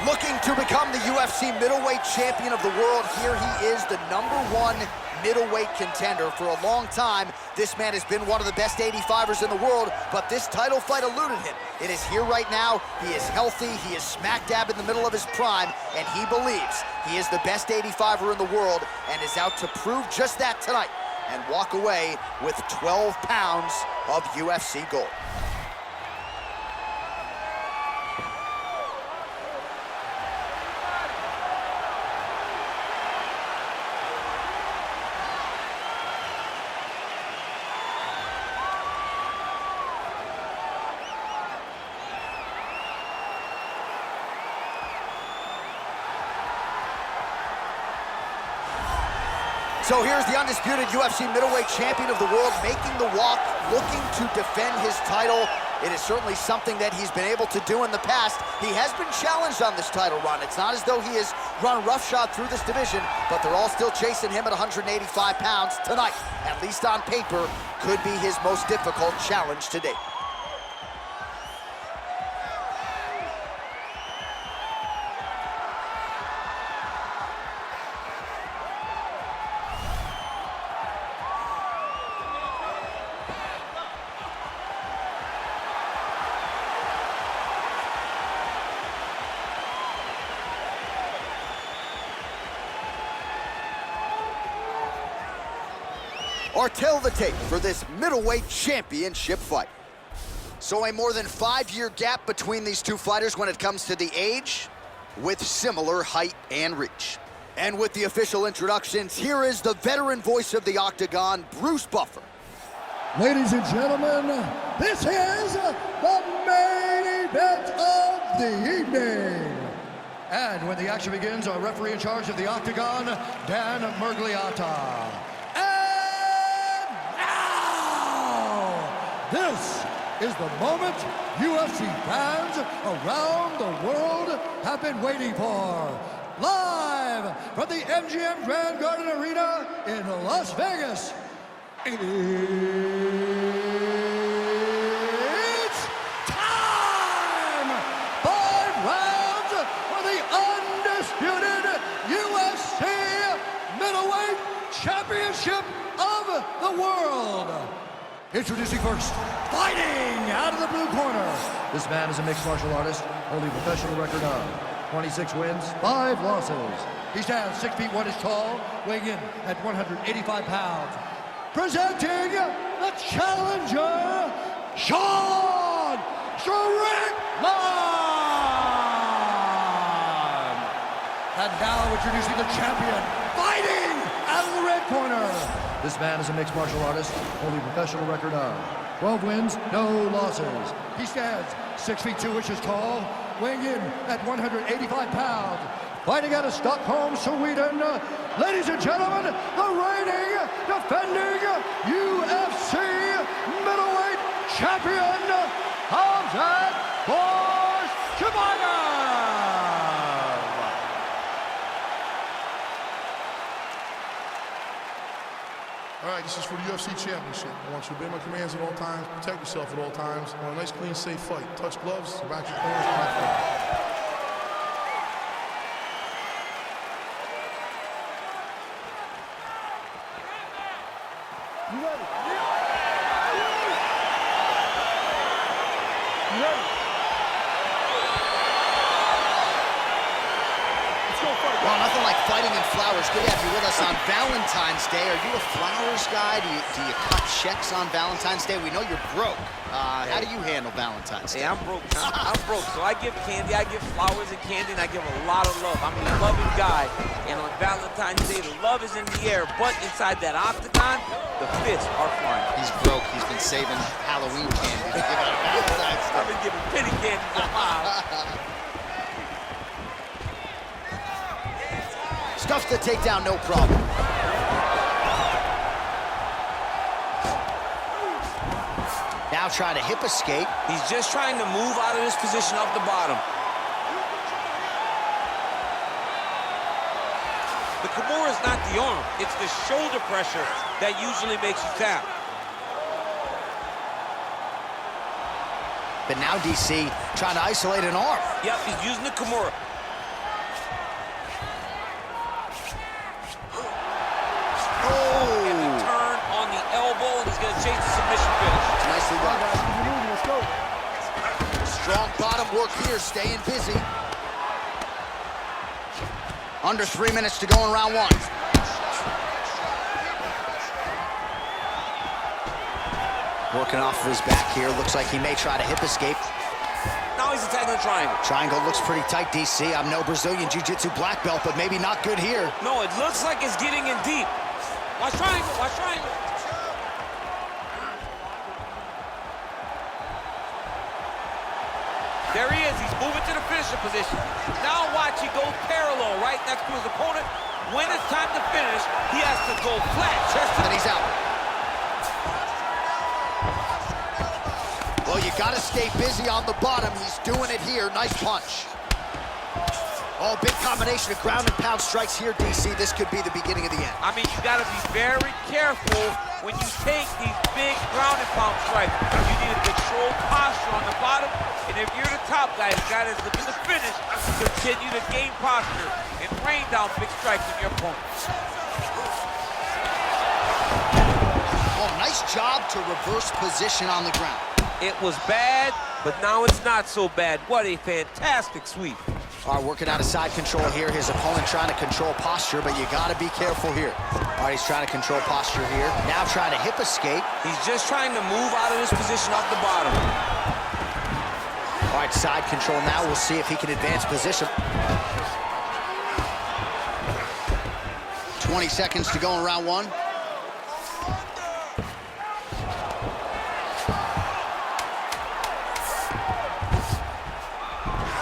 Looking to become the UFC middleweight champion of the world, here he is, the #1 middleweight contender. For a long time, this man has been one of the best 85ers in the world, but this title fight eluded him. It is here right now. He is healthy. He is smack dab in the middle of his prime, and he believes he is the best 85er in the world and is out to prove just that tonight and walk away with 12 pounds of UFC gold. So here's the undisputed UFC middleweight champion of the world making the walk, looking to defend his title. It is certainly something that he's been able to do in the past. He has been challenged on this title run. It's not as though he has run roughshod through this division, but they're all still chasing him at 185 pounds tonight. At least on paper, could be his most difficult challenge to date. Or tell the tape for this middleweight championship fight. So a more than 5-year gap between these two fighters when it comes to the age, with similar height and reach. And with the official introductions, here is the veteran voice of the Octagon, Bruce Buffer. Ladies and gentlemen, this is the main event of the evening. And when the action begins, our referee in charge of the Octagon, Dan Murgliata. This is the moment UFC fans around the world have been waiting for. Live from the MGM Grand Garden Arena in Las Vegas. It's time! 5 rounds for the undisputed UFC middleweight championship of the world. Introducing first, fighting out of the blue corner. This man is a mixed martial artist, holding a professional record of 26 wins, 5 losses. He stands 6 feet 1 inch tall, weighing in at 185 pounds. Presenting the challenger, Sean Strickland. And now introducing the champion, fighting out of the red corner. This man is a mixed martial artist, holding a professional record of 12 wins, no losses. He stands 6 feet 2 inches tall, weighing in at 185 pounds. Fighting out of Stockholm, Sweden, ladies and gentlemen, the reigning, defending UFC middleweight champion, Khamzat Chimaev. All right, this is for the UFC Championship. I want you to obey my commands at all times, protect yourself at all times. I want a nice, clean, safe fight. Touch gloves, back your corners, and my fight. You ready? You ready? Well, nothing like fighting in flowers. Good to have you with us on Valentine's Day. Are you a flowers guy? Do you cut checks on Valentine's Day? We know you're broke. How do you handle Valentine's Day? Hey, I'm broke. I'm broke. So I give candy, I give flowers and candy, and I give a lot of love. I'm a loving guy. And on Valentine's Day, the love is in the air. But inside that octagon, the fists are flying. He's broke. He's been saving Halloween candy to give out Valentine's Day. I've been giving penny candy for miles. Stuffs the takedown, no problem. Now trying to hip escape. He's just trying to move out of this position off the bottom. The Kimura is not the arm. It's the shoulder pressure that usually makes you tap. But now DC trying to isolate an arm. Yep, he's using the Kimura. Strong bottom work here, staying busy. Under 3 minutes to go in round one. Working off of his back here. Looks like he may try to hip escape. Now he's attacking the triangle. Triangle looks pretty tight, DC. I'm no Brazilian Jiu-Jitsu black belt, but maybe not good here. No, it looks like it's getting in deep. Watch triangle, watch triangle. There he is, he's moving to the finisher position. Now watch, he goes parallel right next to his opponent. When it's time to finish, he has to go flat, chest to... And he's out. Well, you gotta stay busy on the bottom. He's doing it here. Nice punch. Oh, big combination of ground and pound strikes here, DC. This could be the beginning of the end. I mean, you gotta be very careful when you take these big ground and pound strikes. You need a controlled posture on the bottom, and if you're the top guy, the guy that's looking to finish, continue to gain posture and rain down big strikes on your opponent. Oh, nice job to reverse position on the ground. It was bad, but now it's not so bad. What a fantastic sweep. All right, working out of side control here. His opponent trying to control posture, but you gotta be careful here. All right, he's trying to control posture here. Now trying to hip escape. He's just trying to move out of this position off the bottom. All right, side control now. We'll see if he can advance position. 20 seconds to go in round one.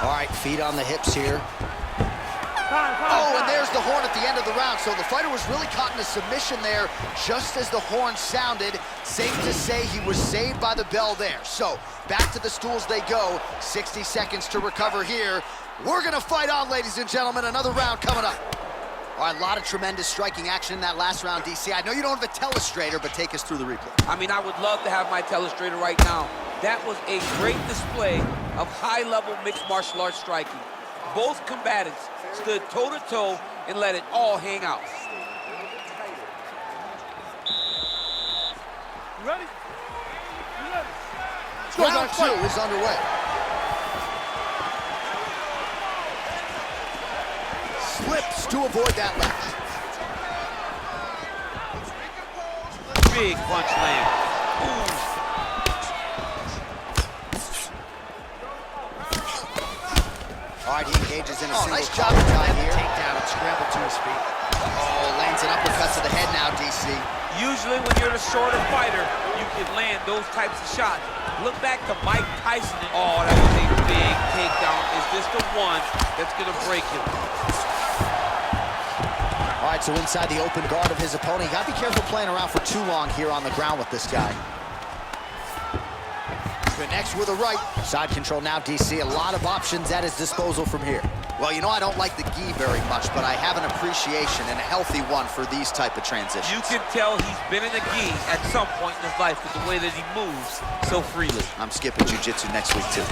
All right, feet on the hips here. Oh, and there's the horn at the end of the round. So the fighter was really caught in a submission there just as the horn sounded. Safe to say he was saved by the bell there. So back to the stools they go. 60 seconds to recover here. We're gonna fight on, ladies and gentlemen. Another round coming up. All right, a lot of tremendous striking action in that last round, DC. I know you don't have a telestrator, but take us through the replay. I mean, I would love to have my telestrator right now. That was a great display of high-level mixed martial arts striking. Both combatants stood toe-to-toe and let it all hang out. You ready? You ready? Round two is underway. Slips to avoid that left. Big punch land. Ooh. All right, he engages in a single nice job trying here. Takedown and scramble to his feet. Oh, lands an uppercut to the head now, DC. Usually when you're the shorter fighter, you can land those types of shots. Look back to Mike Tyson. Oh, that was a big takedown. Is this the one that's gonna break him? All right, so inside the open guard of his opponent, you gotta be careful playing around for too long here on the ground with this guy. Connects with a right. Side control now, DC. A lot of options at his disposal from here. Well, you know, I don't like the gi very much, but I have an appreciation and a healthy one for these type of transitions. You can tell he's been in a gi at some point in his life with the way that he moves so freely. I'm skipping jiu-jitsu next week, too.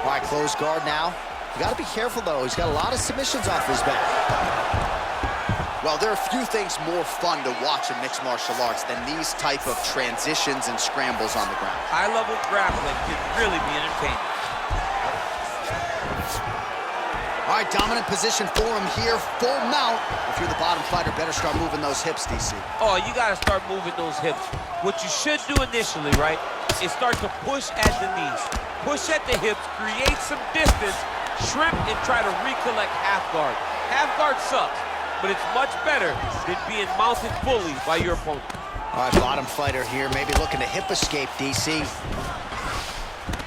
All right, closed guard now. You got to be careful, though. He's got a lot of submissions off his back. Well, there are few things more fun to watch in mixed martial arts than these type of transitions and scrambles on the ground. High-level grappling can really be entertaining. All right, dominant position for him here. Full mount. If you're the bottom fighter, better start moving those hips, DC. Oh, you got to start moving those hips. What you should do initially, right, is start to push at the knees. Push at the hips, create some distance, shrimp, and try to recollect half guard. Half guard sucks, but it's much better than being mounted fully by your opponent. All right, bottom fighter here, maybe looking to hip escape, DC.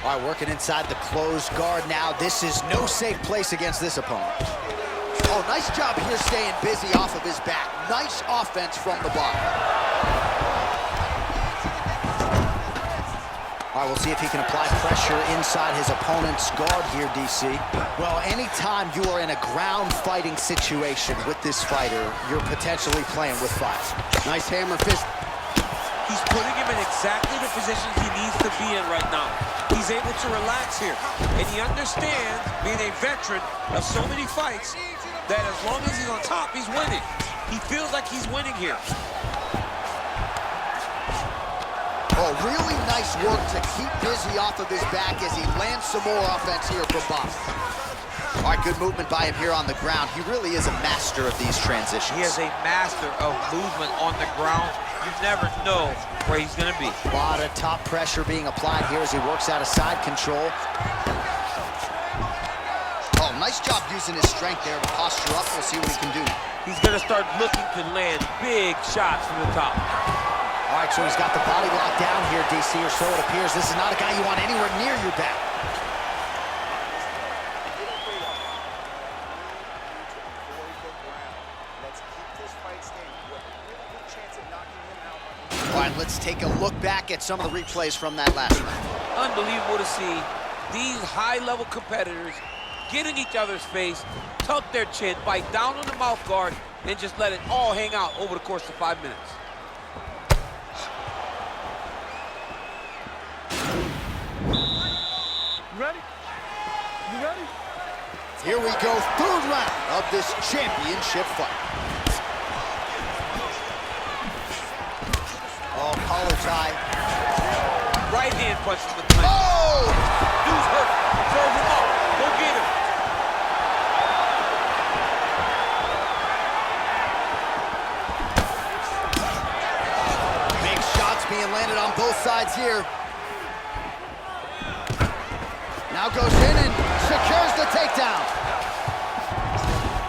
All right, working inside the closed guard now. This is no safe place against this opponent. Oh, nice job here staying busy off of his back. Nice offense from the bottom. All right, we'll see if he can apply pressure inside his opponent's guard here, DC. Well, anytime you are in a ground fighting situation with this fighter, you're potentially playing with fire. Nice hammer fist. He's putting him in exactly the positions he needs to be in right now. He's able to relax here, and he understands, being a veteran of so many fights, that as long as he's on top, he's winning. He feels like he's winning here. Oh, really nice work to keep busy off of his back as he lands some more offense here from Bob. All right, good movement by him here on the ground. He really is a master of these transitions. He is a master of movement on the ground. You never know where he's gonna be. A lot of top pressure being applied here as he works out of side control. Oh, nice job using his strength there to posture up. We'll see what he can do. He's gonna start looking to land big shots from the top. All right, so he's got the body locked down here, DC, or so it appears. This is not a guy you want anywhere near your back. All right, let's take a look back at some of the replays from that last round. Unbelievable to see these high-level competitors get in each other's face, tuck their chin, bite down on the mouth guard, and just let it all hang out over the course of 5 minutes. You ready? You ready? Here we go, third round of this championship fight. Oh, collar tie. Right hand punch from the clinch. Oh! Dude's hurt. Throws him up. Go get him. Big shots being landed on both sides here. Now goes in and secures the takedown.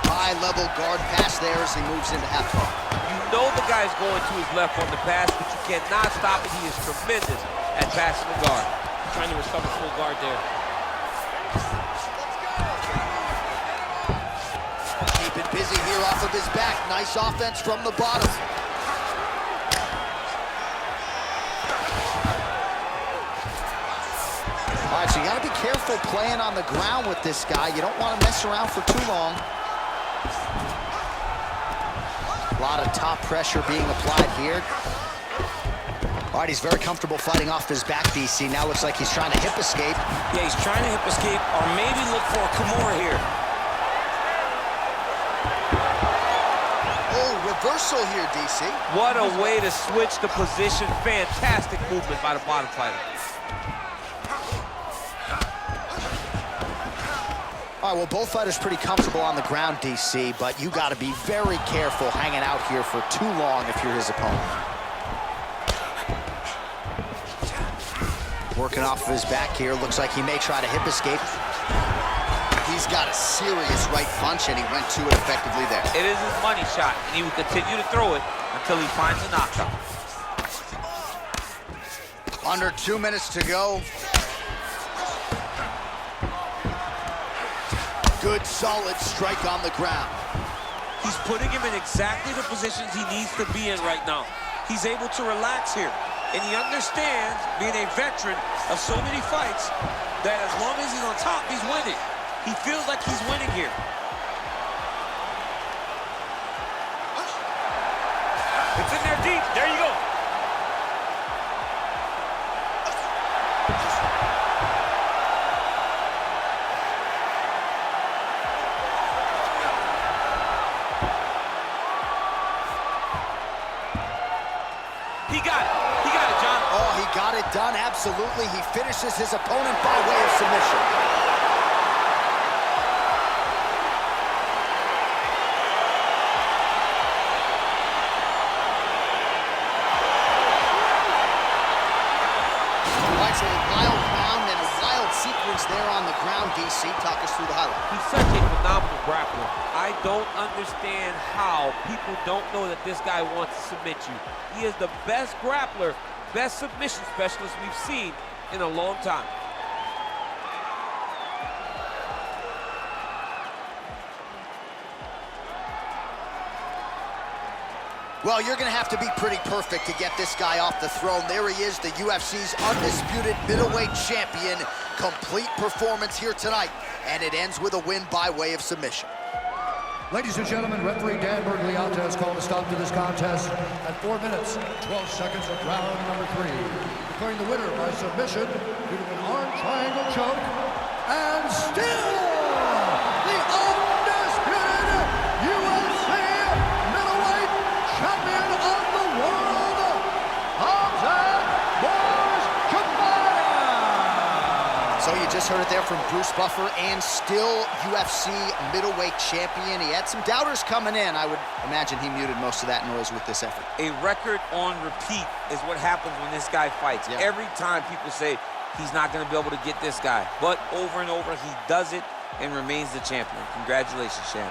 High-level guard pass there as he moves into half guard. You know the guy's going to his left on the pass, but you cannot stop it. He is tremendous at passing the guard. Trying to recover full guard there. Keeping busy here off of his back. Nice offense from the bottom. All right, so you got to be careful playing on the ground with this guy. You don't want to mess around for too long. A lot of top pressure being applied here. All right, he's very comfortable fighting off his back, DC. Now looks like he's trying to hip escape. Yeah, he's trying to hip escape or maybe look for a Kimura here. Oh, reversal here, DC. What a way to switch the position. Fantastic movement by the bottom fighter. All right, well, both fighters pretty comfortable on the ground, DC, but you got to be very careful hanging out here for too long if you're his opponent. Working off of his back here. Looks like he may try to hip escape. He's got a serious right punch, and he went to it effectively there. It is his money shot, and he will continue to throw it until he finds a knockout. Under 2 minutes to go. Good, solid strike on the ground. He's putting him in exactly the positions he needs to be in right now. He's able to relax here, and he understands, being a veteran of so many fights, that as long as he's on top, he's winning. He feels like he's winning here. It's in there deep. There you go. He got it. He got it, John. Oh, he got it done, absolutely. He finishes his opponent by way of submission. All right, so a wild round and a wild sequence there on the ground, DC. Talk us through the highlight. He's such a phenomenal grappler. I don't understand how people don't know that this guy wants to submit you. He is the best grappler, best submission specialist we've seen in a long time. Well, you're going to have to be pretty perfect to get this guy off the throne. There he is, the UFC's undisputed middleweight champion. Complete performance here tonight, and it ends with a win by way of submission. Ladies and gentlemen, referee Dan Bergliata has called a stop to this contest at 4 minutes, 12 seconds of round number 3. Declaring the winner by submission due to an arm triangle choke, and still the undisputed UFC middleweight champion of the world, Khamzat Chimaev. heard it there from Bruce Buffer, and still UFC middleweight champion. He had some doubters coming in. I would imagine he muted most of that noise with this effort. A record on repeat is what happens when this guy fights. Yeah. Every time people say he's not going to be able to get this guy, but over and over he does it and remains the champion. Congratulations, champ.